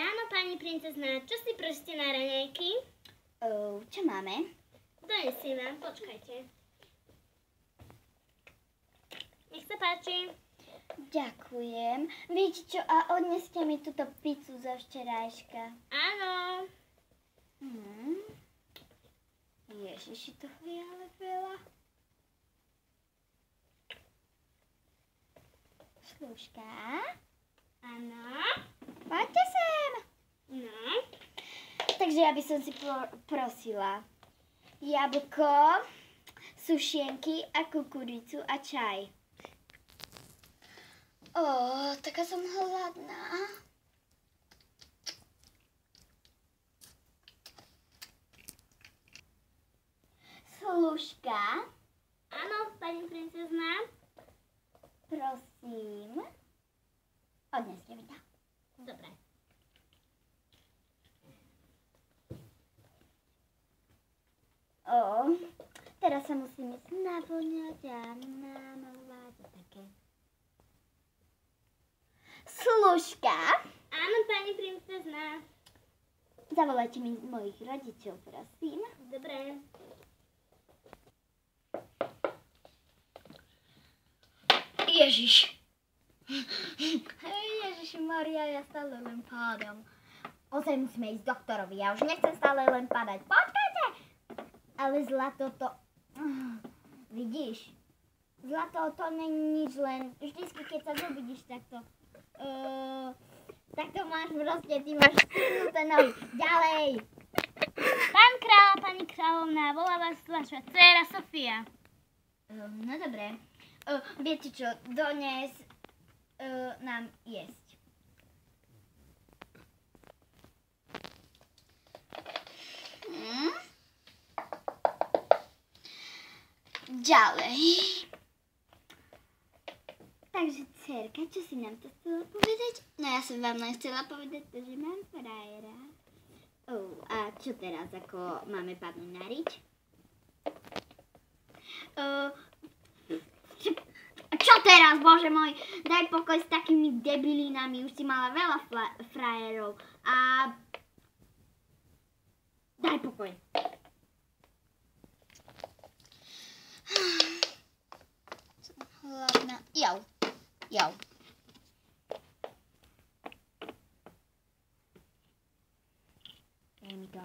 ráno, pani princezná. Čo si prosíte na raňajky? Čo máme? Donesiem vám, počkajte. Nech sa páči. Ďakujem. Viete čo, a odneste mi túto pizzu zo včerajška. Áno. Ježiši, toho je ale veľa. Slúžka. Áno. Poďte sem. No. Takže ja by som si prosila jablko, sušienky a kukuricu a čaj. Taká som hladná. Slúžka. Áno, pani princezná. Prosím. Odneste mi to. Dobre. Teraz sa musíme navoňať a namalovať a také. Slúžka. Áno, pani princezná. Zavolajte mi mojich rodičov, prosím. Dobre. Ježiš. Ježiši Maria, ja stále len pádam. Ozaj musíme ísť doktorovi, ja už nechcem stále len padať. Počkajte! Ale zlato to... Vidíš? Zlato to není nič, len vždycky, keď sa zobudíš takto... tak to máš proste, ty máš skrynuté nohy. Ďalej! Pán kráľ, pani kráľovná, volá vás vaša dcéra Sofia. No dobre. Viete čo, dones nám jesť. Ďalej. Takže, dcerka, čo si nám to chcela povedať? No ja som vám len chcela povedať to, že mám frajera. A čo teraz, ako máme padnúť na rič? Čo teraz, bože môj? Daj pokoj s takými debilinami, už si mala veľa frajerov. A... Daj pokoj. Hlavná... Jau. Daj mi to.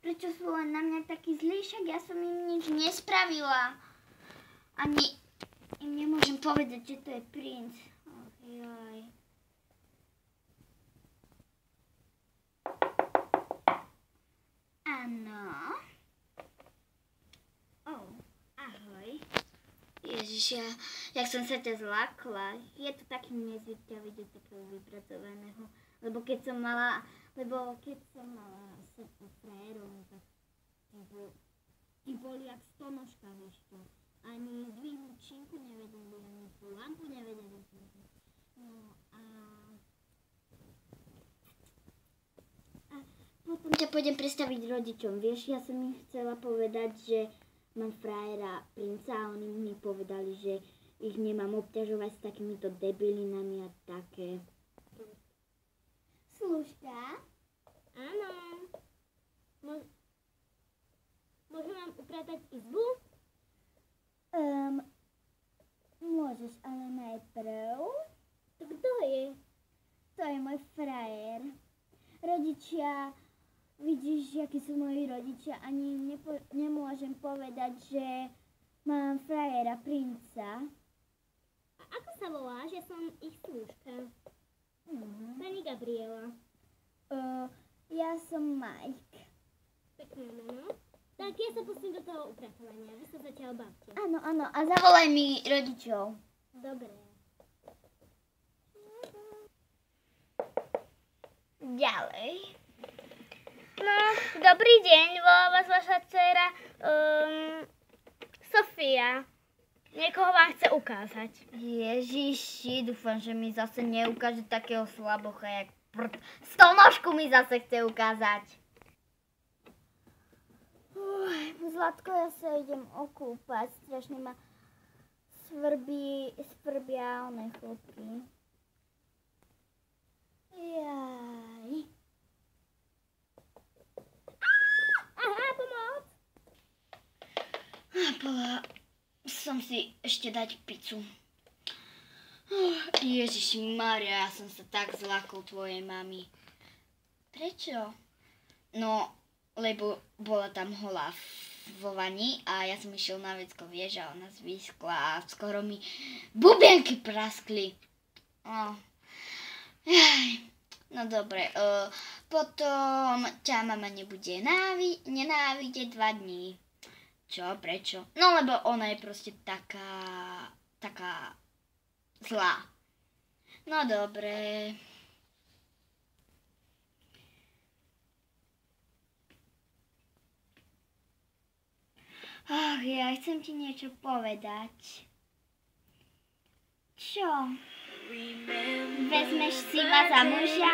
Prečo sú len na mňa takí zlí, však ja som im nič nespravila. Ani im nemôžem povedať, že to je princ. Jaj. Áno. Ahoj. Ježiš, jak som sa ťa zlákla. Je to taký nezvyk ťa vidieť takého vypracovaného. Lebo keď som mala frajerov, tak tí boli jak stonožka, vieš čo. Ani zdvihnúť činku nevedeli, ani tú lampu nevedeli. No a potom ťa pôjdem predstaviť rodičom. Vieš, ja som im chcela povedať, že mám frajera princa a oni mi povedali, že ich nemám obťažovať s takýmito debilinami a také. Slúžka? Áno. Môžem vám upratať izbu? Môžeš, ale najprv... To kto je? To je môj frajer. Rodičia, vidíš, akí sú moji rodičia, ani nemôžem povedať, že mám frajera princa. A ako sa voláš? Ja som ich slúžka. Pani Gabriela. Ja som Mike. Pekné meno. Tak ja sa pustím do toho upratovania. Vy sa zatiaľ bavte. Áno. A zavolaj mi rodičov. Dobre. Ďalej. No, dobrý deň. Volá vás vaša dcéra Sofia. Niekoho vám chce ukázať. Ježiši, dúfam, že mi zase neukáže takého slabocha, jak prd. Stonožku mi zase chce ukázať. Zlatko, ja sa idem okúpať. Strašne ma svrbia oné chlopky. Jaj. Aha, pomoc! Bola som si ešte dať pizzu. Ježišmaria, ja som sa tak zľakol tvojej mami. Prečo? No, lebo bola tam holá vo vani a ja som išiel na vecko, vieš, a ona zvyskla a skoro mi bubienky praskli. No dobre, potom ťa mama nebude nenávidieť 2 dní. Čo? Prečo? No lebo ona je proste taká zlá. No dobre. Ach, ja chcem ti niečo povedať. Čo? Vezmeš si ma za muža?